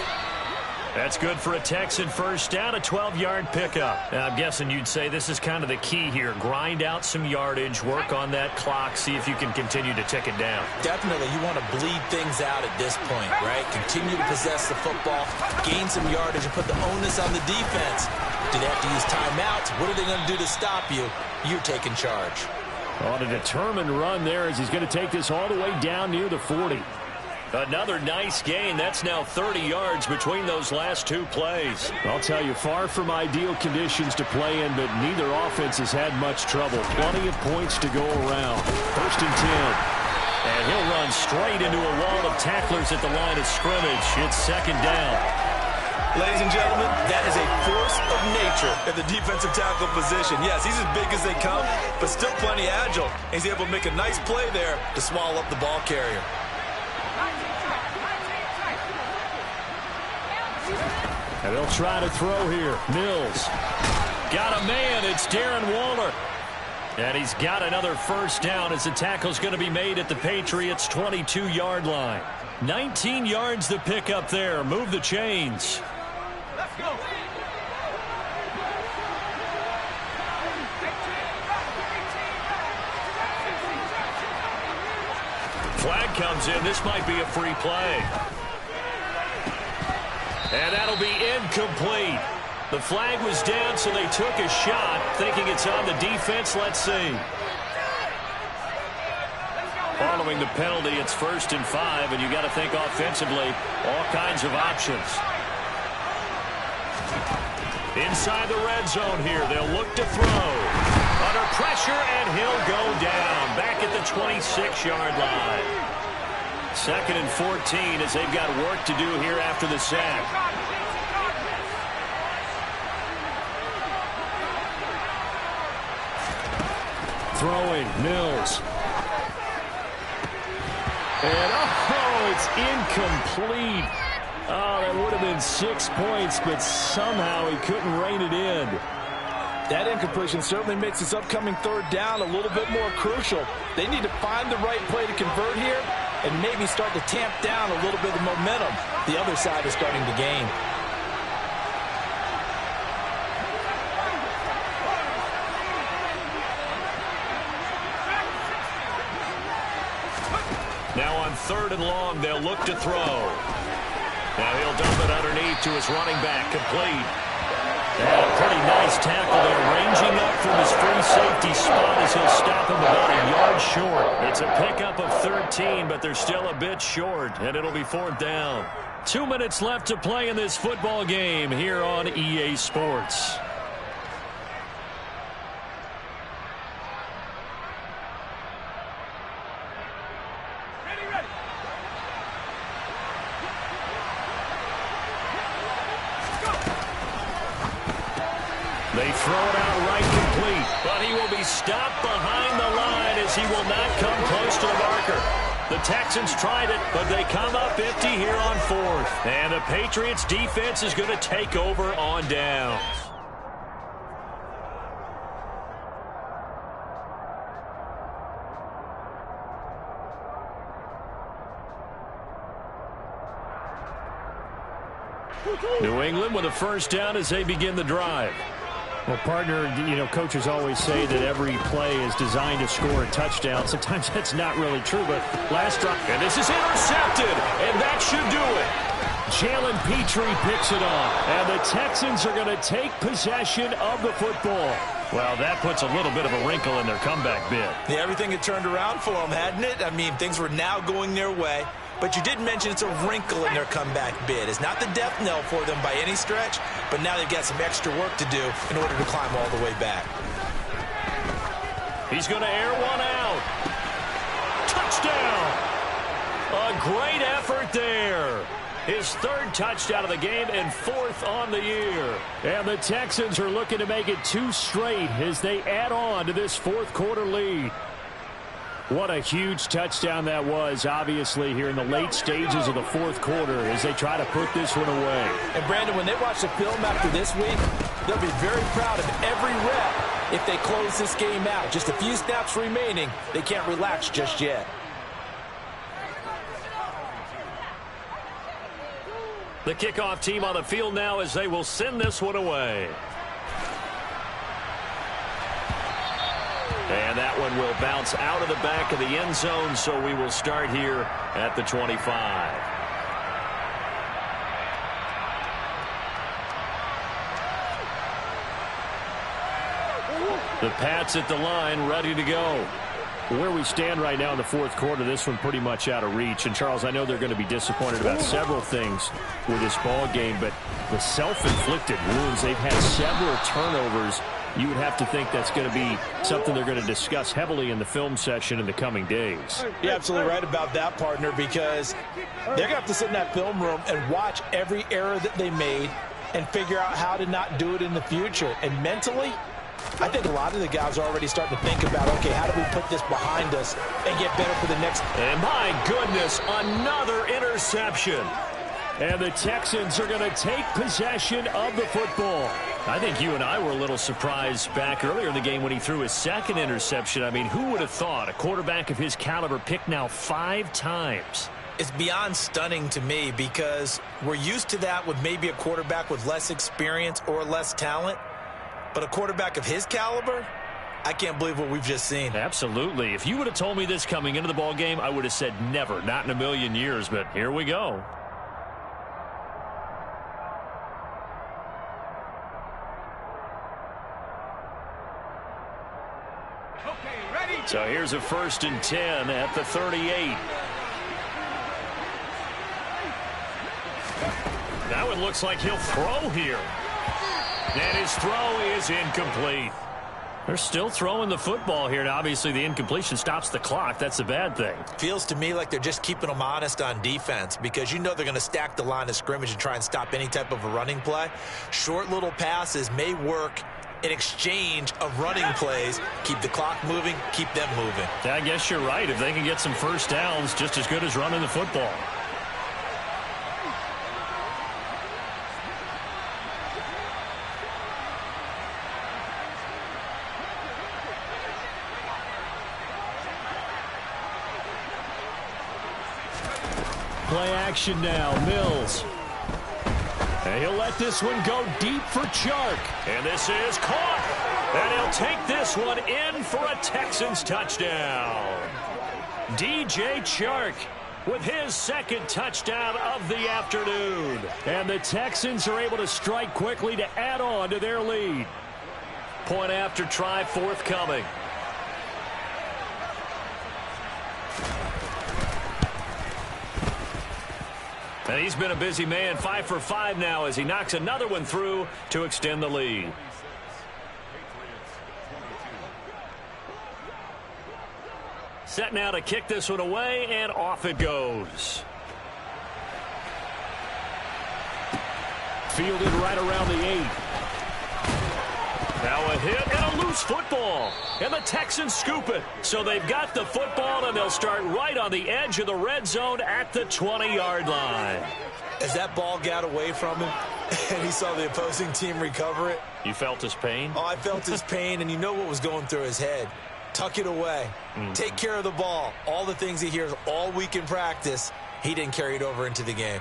That's good for a Texan first down, a 12-yard pickup. Now, I'm guessing you'd say this is kind of the key here. Grind out some yardage, work on that clock, see if you can continue to tick it down. Definitely. You want to bleed things out at this point, right? Continue to possess the football, gain some yardage, and put the onus on the defense. Do they have to use timeouts? What are they going to do to stop you? You're taking charge. On a determined run there as he's going to take this all the way down near the 40. Another nice gain. That's now 30 yards between those last 2 plays. I'll tell you, far from ideal conditions to play in, but neither offense has had much trouble. Plenty of points to go around. 1st and 10. And he'll run straight into a wall of tacklers at the line of scrimmage. It's 2nd down. Ladies and gentlemen, that is a force of nature at the defensive tackle position. Yes, he's as big as they come, but still plenty agile. He's able to make a nice play there to swallow up the ball carrier. And they'll try to throw here. Mills. Got a man. It's Darren Waller. And he's got another first down as the tackle's going to be made at the Patriots' 22-yard line. 19 yards to pick up there. Move the chains. Let's go. Flag comes in. This might be a free play. And that'll be incomplete. The flag was down, so they took a shot, thinking it's on the defense. Let's see. Following the penalty, it's 1st and 5, and you got to think offensively, all kinds of options. Inside the red zone here, they'll look to throw. Under pressure, and he'll go down. Back at the 26-yard line. 2nd and 14 as they've got work to do here after the sack. Throwing, Mills. And, it's incomplete. Oh, that would have been 6 points, but somehow he couldn't rein it in. That incompletion certainly makes this upcoming 3rd down a little bit more crucial. They need to find the right play to convert here and maybe start to tamp down a little bit of momentum the other side is starting to gain. Now on 3rd and long, they'll look to throw. Now he'll dump it underneath to his running back, complete. And a pretty nice tackle there, ranging up from his free safety spot as he'll stop him about a yard short. It's a pickup of 13, but they're still a bit short, and it'll be 4th down. 2 minutes left to play in this football game here on EA Sports. They throw it out right complete, but he will be stopped behind the line as he will not come close to the marker. The Texans tried it, but they come up empty here on 4th. And the Patriots defense is going to take over on downs. New England with a 1st down as they begin the drive. Well, partner, coaches always say that every play is designed to score a touchdown. Sometimes that's not really true, but last drive. And this is intercepted, and that should do it. Jalen Petrie picks it off, and the Texans are going to take possession of the football. Well, that puts a little bit of a wrinkle in their comeback bid. Yeah, everything had turned around for them, hadn't it? I mean, things were now going their way. But you did mention it's a wrinkle in their comeback bid. It's not the death knell for them by any stretch, but now they've got some extra work to do in order to climb all the way back. He's going to air one out. Touchdown! A great effort there. His 3rd touchdown of the game and 4th on the year. And the Texans are looking to make it 2 straight as they add on to this 4th quarter lead. What a huge touchdown that was, obviously, here in the late stages of the 4th quarter as they try to put this one away. And, Brandon, when they watch the film after this week, they'll be very proud of every rep if they close this game out. Just a few snaps remaining. They can't relax just yet. The kickoff team on the field now as they will send this one away. And that one will bounce out of the back of the end zone, so we will start here at the 25. The Pats at the line, ready to go. Where we stand right now in the 4th quarter, this one pretty much out of reach. And, Charles, I know they're going to be disappointed about several things with this ball game, but the self-inflicted wounds, they've had several turnovers. You would have to think that's going to be something they're going to discuss heavily in the film session in the coming days. You're absolutely right about that, partner, because they're going to have to sit in that film room and watch every error that they made and figure out how to not do it in the future. And mentally, I think a lot of the guys are already starting to think about, okay, how do we put this behind us and get better for the next. And my goodness, another interception. And the Texans are going to take possession of the football. I think you and I were a little surprised back earlier in the game when he threw his 2nd interception. I mean, who would have thought a quarterback of his caliber picked now 5 times? It's beyond stunning to me because we're used to that with maybe a quarterback with less experience or less talent. But a quarterback of his caliber, I can't believe what we've just seen. Absolutely. If you would have told me this coming into the ball game, I would have said never, not in a million years. But here we go. So here's a 1st and 10 at the 38. Now it looks like he'll throw here. And his throw is incomplete. They're still throwing the football here, and obviously the incompletion stops the clock. That's a bad thing. Feels to me like they're just keeping them honest on defense because you know they're going to stack the line of scrimmage and try and stop any type of a running play. Short little passes may work in exchange of running plays. Keep the clock moving, keep them moving. Yeah, I guess you're right. If they can get some first downs, just as good as running the football. Play action now, Mills. And he'll let this one go deep for Chark. And this is caught. And he'll take this one in for a Texans touchdown. DJ Chark with his second touchdown of the afternoon. And the Texans are able to strike quickly to add on to their lead. Point after try forthcoming. And he's been a busy man, 5 for 5 now as he knocks another one through to extend the lead. Set now to kick this one away, and off it goes. Fielded right around the 8. Now a hit and a loose football. And the Texans scoop it. So they've got the football, and they'll start right on the edge of the red zone at the 20-yard line. As that ball got away from him and he saw the opposing team recover it. You felt his pain? Oh, I felt his pain, and you know what was going through his head. Tuck it away. Take care of the ball. All the things he hears all week in practice, he didn't carry it over into the game.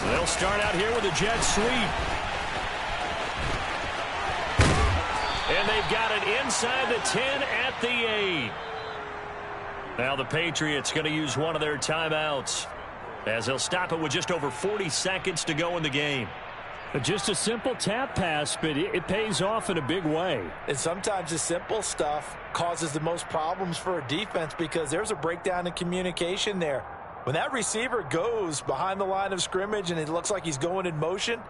They'll start out here with a jet sweep. And they've got it inside the 10 at the 8. Now the Patriots going to use one of their timeouts as they'll stop it with just over 40 seconds to go in the game. Just a simple tap pass, but it pays off in a big way. And sometimes the simple stuff causes the most problems for a defense because there's a breakdown in communication there. When that receiver goes behind the line of scrimmage and it looks like he's going in motion,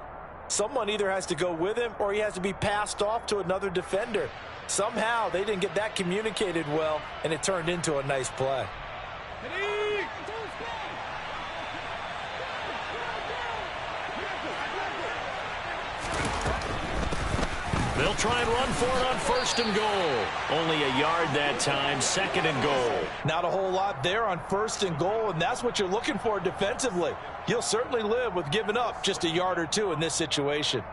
someone either has to go with him or he has to be passed off to another defender. Somehow they didn't get that communicated well, and it turned into a nice play. They'll try and run for it on 1st and goal. Only a yard that time, 2nd and goal. Not a whole lot there on 1st and goal, and that's what you're looking for defensively. You'll certainly live with giving up just a yard or two in this situation.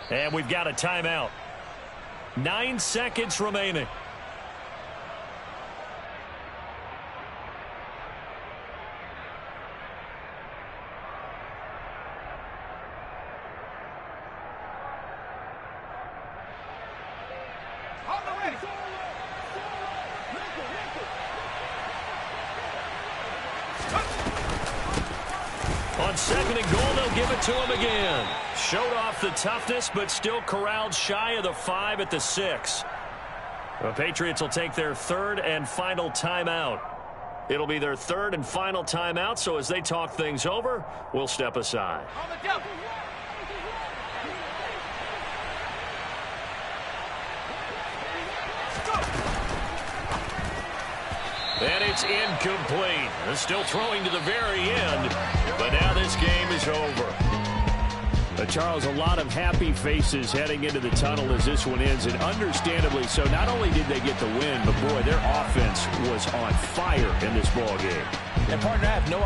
And we've got a timeout. 9 seconds remaining. On 2nd and goal, they'll give it to him again. Showed off the toughness, but still corralled shy of the 5 at the 6. The Patriots will take their 3rd and final timeout. It'll be their 3rd and final timeout, so as they talk things over, we'll step aside. And it's incomplete. They're still throwing to the very end, but now this game is over. Charles, a lot of happy faces heading into the tunnel as this one ends, and understandably so. Not only did they get the win, but boy, their offense was on fire in this ball game. And partner, I have no idea.